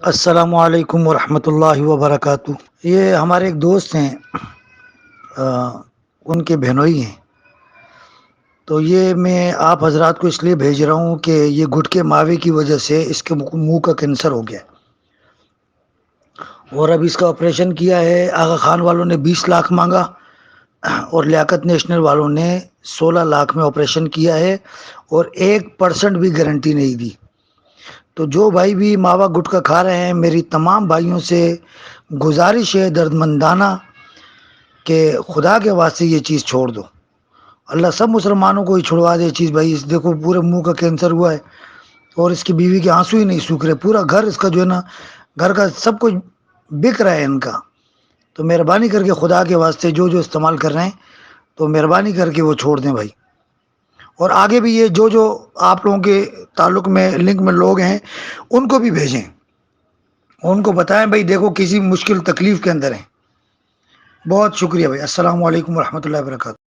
السلام علیکم ورحمۃ اللہ وبرکاتہ۔ یہ ہمارے ایک دوست ہیں، آ، ان کے بہنوئی ہیں، تو یہ میں آپ حضرات کو اس لیے بھیج رہا ہوں کہ یہ گٹکے ماوے کی وجہ سے اس کے منہ کا کینسر ہو گیا، اور اب اس کا آپریشن کیا ہے۔ آغا خان والوں نے 20 لاکھ مانگا اور لیاقت نیشنل والوں نے 16 لاکھ میں آپریشن کیا ہے، اور 1% بھی گارنٹی نہیں دی۔ تو جو بھائی بھی ماوا گٹکا کھا رہے ہیں، میری تمام بھائیوں سے گزارش ہے درد مندانہ کہ خدا کے واسطے یہ چیز چھوڑ دو۔ اللہ سب مسلمانوں کو ہی چھڑوا دے چیز۔ بھائی اس دیکھو پورے منہ کا کینسر ہوا ہے، اور اس کی بیوی کے آنسو ہی نہیں سوکھ رہے، پورا گھر اس کا جو ہے نا، گھر کا سب کچھ بک رہا ہے ان کا۔ تو مہربانی کر کے خدا کے واسطے جو جو استعمال کر رہے ہیں تو مہربانی کر کے وہ چھوڑ دیں بھائی۔ اور آگے بھی یہ جو جو آپ لوگوں کے تعلق میں لنک میں لوگ ہیں ان کو بھی بھیجیں، ان کو بتائیں بھائی دیکھو کسی مشکل تکلیف کے اندر ہیں۔ بہت شکریہ بھائی۔ السلام علیکم ورحمۃ اللہ وبرکاتہ۔